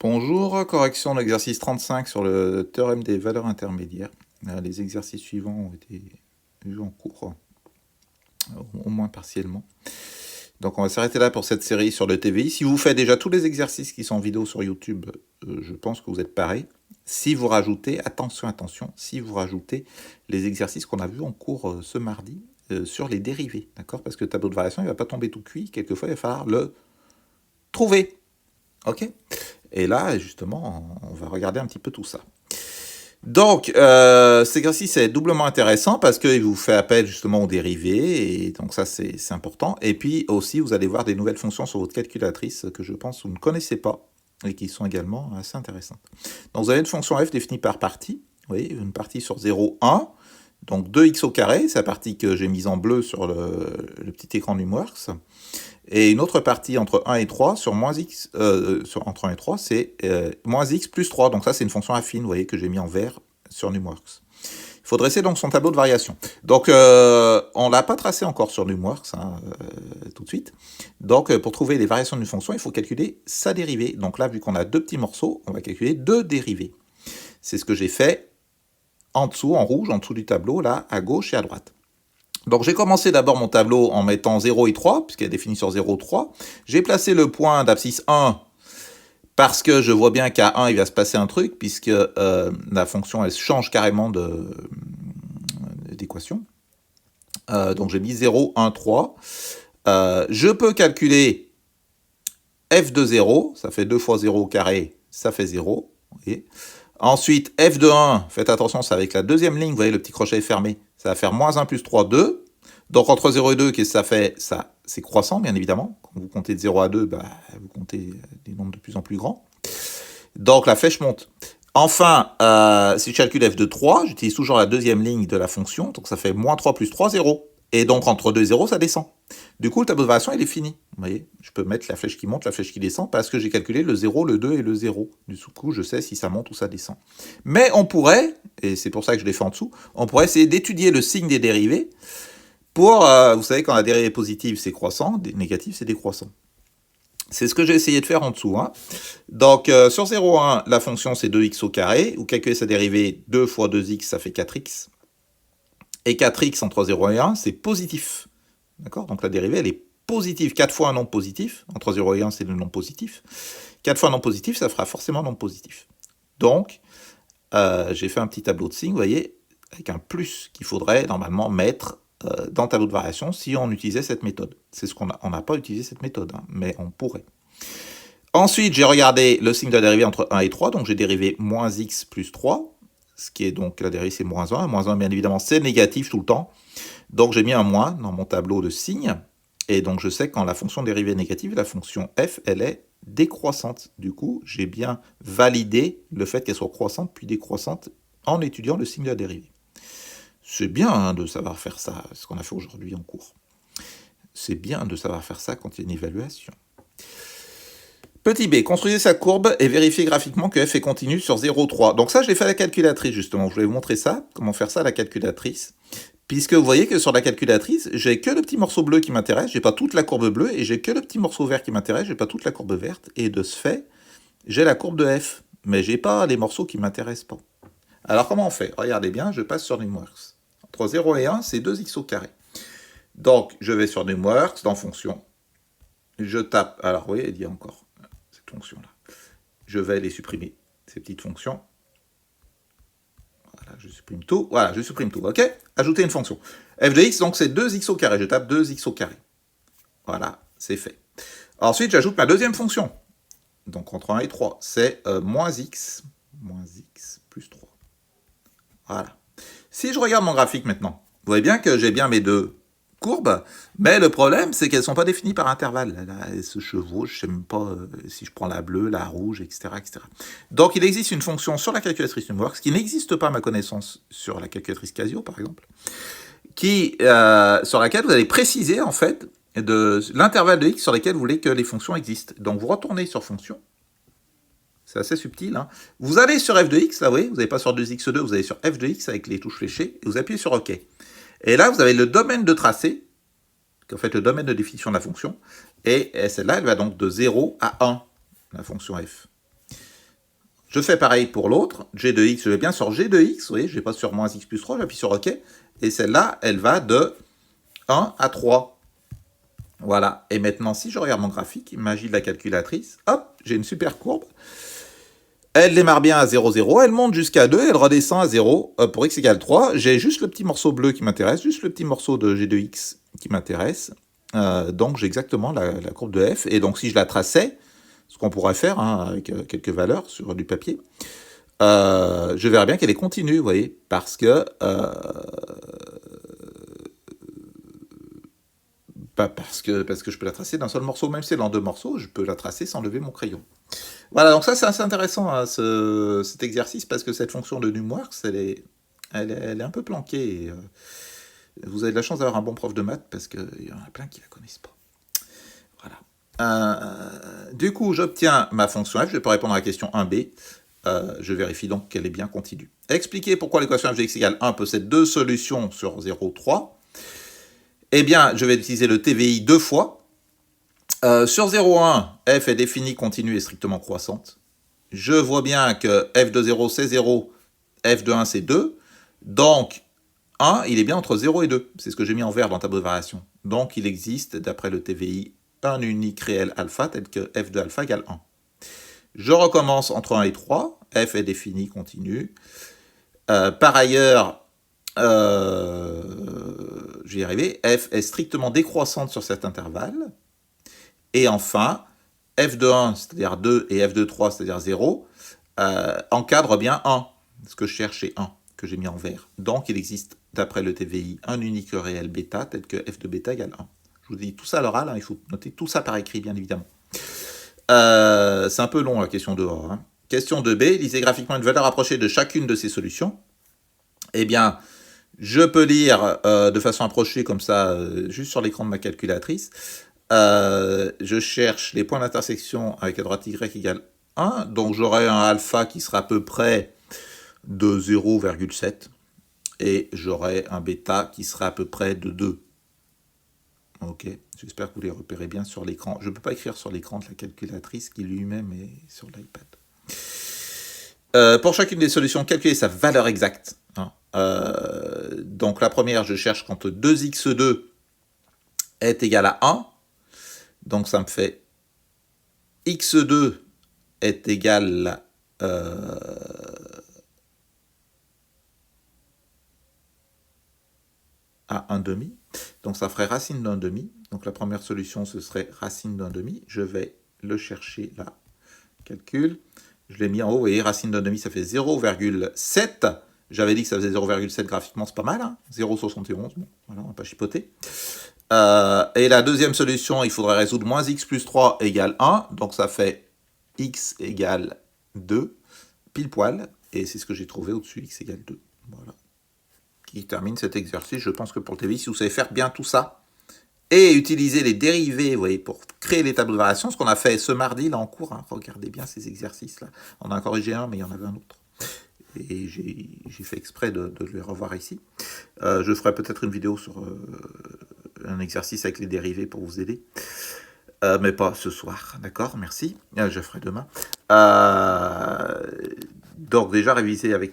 Bonjour, correction de l'exercice 35 sur le théorème des valeurs intermédiaires. Les exercices suivants ont été vus en cours, au moins partiellement. Donc on va s'arrêter là pour cette série sur le TVI. Si vous faites déjà tous les exercices qui sont en vidéo sur YouTube, je pense que vous êtes parés. Si vous rajoutez, attention, si vous rajoutez les exercices qu'on a vus en cours ce mardi sur les dérivés, d'accord? Parce que le tableau de variation, il ne va pas tomber tout cuit. Quelquefois, il va falloir le trouver. Ok? Et là, justement, on va regarder un petit peu tout ça. Donc, cet exercice est doublement intéressant parce qu'il vous fait appel justement aux dérivés, et donc ça c'est important. Et puis aussi, vous allez voir des nouvelles fonctions sur votre calculatrice que je pense que vous ne connaissez pas et qui sont également assez intéressantes. Donc vous avez une fonction f définie par partie, vous voyez, une partie sur 0, 1, donc 2x au carré, c'est la partie que j'ai mise en bleu sur le petit écran Numworks. Et une autre partie entre 1 et 3 sur moins x, entre 1 et 3, c'est moins x plus 3. Donc ça, c'est une fonction affine, vous voyez, que j'ai mis en vert sur Numworks. Il faut dresser donc son tableau de variation. Donc, on ne l'a pas tracé encore sur Numworks, tout de suite. Donc, pour trouver les variations d'une fonction, il faut calculer sa dérivée. Donc là, vu qu'on a deux petits morceaux, on va calculer deux dérivées. C'est ce que j'ai fait en dessous, en rouge, en dessous du tableau, là, à gauche et à droite. Donc j'ai commencé d'abord mon tableau en mettant 0 et 3, puisqu'elle est définie sur 0, 3. J'ai placé le point d'abscisse 1, parce que je vois bien qu'à 1, il va se passer un truc, puisque la fonction, elle change carrément d'équation. Donc j'ai mis 0, 1, 3. Je peux calculer f de 0, ça fait 2 fois 0 au carré, ça fait 0. Vous voyez. Ensuite, f de 1, faites attention, c'est avec la deuxième ligne, vous voyez, le petit crochet est fermé. Ça va faire moins 1 plus 3, 2. Donc entre 0 et 2, qu'est-ce que ça fait? Ça, c'est croissant, bien évidemment. Quand vous comptez de 0 à 2, bah, vous comptez des nombres de plus en plus grands. Donc la flèche monte. Enfin, si je calcule f de 3, j'utilise toujours la deuxième ligne de la fonction. Donc ça fait moins 3 plus 3, 0. Et donc entre 2 et 0, ça descend. Du coup, le tableau de variation, il est fini. Vous voyez, je peux mettre la flèche qui monte, la flèche qui descend, parce que j'ai calculé le 0, le 2 et le 0. Du coup, je sais si ça monte ou ça descend. Mais on pourrait, et c'est pour ça que je l'ai fait en dessous, on pourrait essayer d'étudier le signe des dérivés pour, vous savez, quand la dérivée positive, c'est croissant, négatif, c'est décroissant. C'est ce que j'ai essayé de faire en dessous. Donc, sur 0,1, la fonction, c'est 2x au carré. Vous calculez sa dérivée, 2 fois 2x, ça fait 4x. Et 4x entre 0 et 1, c'est positif. D'accord? Donc la dérivée, elle est positive. 4 fois un nombre positif. Entre 0 et 1, c'est le nombre positif. 4 fois un nombre positif, ça fera forcément un nombre positif. Donc, j'ai fait un petit tableau de signes, vous voyez, avec un plus qu'il faudrait normalement mettre dans le tableau de variation si on utilisait cette méthode. C'est ce qu'on n'a pas utilisé cette méthode, mais on pourrait. Ensuite, j'ai regardé le signe de la dérivée entre 1 et 3, donc j'ai dérivé moins x plus 3, ce qui est donc la dérivée, c'est moins 1. Moins 1, bien évidemment, c'est négatif tout le temps. Donc j'ai mis un moins dans mon tableau de signes, et donc je sais que quand la fonction dérivée est négative, la fonction f, elle est décroissante. Du coup, j'ai bien validé le fait qu'elle soit croissante puis décroissante en étudiant le signe de la dérivée. C'est bien de savoir faire ça, ce qu'on a fait aujourd'hui en cours. C'est bien de savoir faire ça quand il y a une évaluation. Petit b, construisez sa courbe et vérifiez graphiquement que f est continu sur 0,3. Donc ça, je l'ai fait à la calculatrice, justement. Je vais vous montrer ça, comment faire ça à la calculatrice. Puisque vous voyez que sur la calculatrice, j'ai que le petit morceau bleu qui m'intéresse, j'ai pas toute la courbe bleue, et j'ai que le petit morceau vert qui m'intéresse, j'ai pas toute la courbe verte, et de ce fait, j'ai la courbe de f, mais j'ai pas les morceaux qui m'intéressent pas. Alors comment on fait? Regardez bien, je passe sur Numworks. Entre 0 et 1, c'est 2x au carré. Donc, je vais sur Numworks, dans fonction, je tape, alors vous voyez, il y a encore cette fonction-là. Je vais les supprimer, ces petites fonctions. Voilà, je supprime tout. Voilà, je supprime tout, ok? Ajouter une fonction. f de x, donc c'est 2x au carré. Je tape 2x au carré. Voilà, c'est fait. Ensuite, j'ajoute ma deuxième fonction. Donc, entre 1 et 3, c'est moins x plus 3. Voilà. Si je regarde mon graphique maintenant, vous voyez bien que j'ai bien mes deux courbes, mais le problème, c'est qu'elles ne sont pas définies par intervalle. Là, elles se chevauchent, je ne sais même pas si je prends la bleue, la rouge, etc., etc. Donc, il existe une fonction sur la calculatrice Numworks qui n'existe pas, à ma connaissance, sur la calculatrice Casio, par exemple, sur laquelle vous allez préciser, en fait, de l'intervalle de x sur lequel vous voulez que les fonctions existent. Donc, vous retournez sur fonction. C'est assez subtil. Vous allez sur f de x, là, vous voyez, vous n'allez pas sur 2x2, vous allez sur f de x avec les touches fléchées, et vous appuyez sur OK. Et là, vous avez le domaine de tracé, en fait, le domaine de définition de la fonction, et celle-là, elle va donc de 0 à 1, la fonction f. Je fais pareil pour l'autre, g de x, je vais bien sur g de x, vous voyez, je vais pas sur moins x plus 3, j'appuie sur OK, et celle-là, elle va de 1 à 3. Voilà, et maintenant, si je regarde mon graphique, magie de la calculatrice, hop, j'ai une super courbe. Elle démarre bien à 0, 0, elle monte jusqu'à 2, elle redescend à 0 pour x égale 3. J'ai juste le petit morceau bleu qui m'intéresse, juste le petit morceau de g de x qui m'intéresse. Donc j'ai exactement la courbe de f, et donc si je la traçais, ce qu'on pourrait faire hein, avec quelques valeurs sur du papier, je verrais bien qu'elle est continue, vous voyez, parce que parce que je peux la tracer d'un seul morceau, même si elle est en deux morceaux, je peux la tracer sans lever mon crayon. Voilà, donc ça c'est assez intéressant hein, cet exercice, parce que cette fonction de numWorks, elle est un peu planquée. Et, vous avez de la chance d'avoir un bon prof de maths, parce qu'il y en a plein qui ne la connaissent pas. Voilà. Du coup, j'obtiens ma fonction f, je peux répondre à la question 1b. Je vérifie donc qu'elle est bien continue. Expliquer pourquoi l'équation f de x égale 1 possède deux solutions sur 0, 3. Eh bien, je vais utiliser le TVI deux fois. Sur 0,1, f est définie continue et strictement croissante. Je vois bien que f de 0 c'est 0, f de 1 c'est 2. Donc, 1, il est bien entre 0 et 2. C'est ce que j'ai mis en vert dans le tableau de variation. Donc, il existe, d'après le TVI, un unique réel alpha tel que f de alpha égale 1. Je recommence entre 1 et 3. F est définie continue. Par ailleurs, je vais y arriver, f est strictement décroissante sur cet intervalle. Et enfin, f de 1, c'est-à-dire 2, et f de 3, c'est-à-dire 0, encadrent bien 1, ce que je cherchais 1, que j'ai mis en vert. Donc, il existe, d'après le TVI, un unique réel bêta, tel que f de bêta égale 1. Je vous dis tout ça à l'oral, hein, il faut noter tout ça par écrit, bien évidemment. C'est un peu long, la question de A. Hein. Question 2b, lisez graphiquement une valeur approchée de chacune de ces solutions. Eh bien, je peux lire de façon approchée, comme ça, juste sur l'écran de ma calculatrice. Je cherche les points d'intersection avec la droite y égale 1. Donc, j'aurai un alpha qui sera à peu près de 0,7. Et j'aurai un bêta qui sera à peu près de 2. Ok, j'espère que vous les repérez bien sur l'écran. Je ne peux pas écrire sur l'écran de la calculatrice qui lui-même est sur l'iPad. Pour chacune des solutions, calculer sa valeur exacte. Hein. Donc la première, je cherche quand 2x2 est égal à 1. Donc ça me fait x2 est égal à 1 demi. Donc ça ferait racine d'un demi. Donc la première solution, ce serait racine d'un demi. Je vais le chercher là. Calcul. Je l'ai mis en haut. Vous voyez, racine d'un demi, ça fait 0,7. J'avais dit que ça faisait 0,7 graphiquement, c'est pas mal. Hein, 0,71. Bon, voilà, on va pas chipoter. Et la deuxième solution, il faudrait résoudre moins x plus 3 égale 1. Donc ça fait x égale 2, pile poil. Et c'est ce que j'ai trouvé au-dessus, x égale 2. Voilà. Qui termine cet exercice. Je pense que pour le TVI, si vous savez faire bien tout ça, et utiliser les dérivés, vous voyez, pour créer les tableaux de variation, ce qu'on a fait ce mardi, là, en cours, hein, regardez bien ces exercices-là. On a corrigé un, mais il y en avait un autre. Et j'ai fait exprès de les revoir ici. Je ferai peut-être une vidéo sur un exercice avec les dérivés pour vous aider. Mais pas ce soir, d'accord, merci. Je ferai demain. Donc déjà réviser avec tout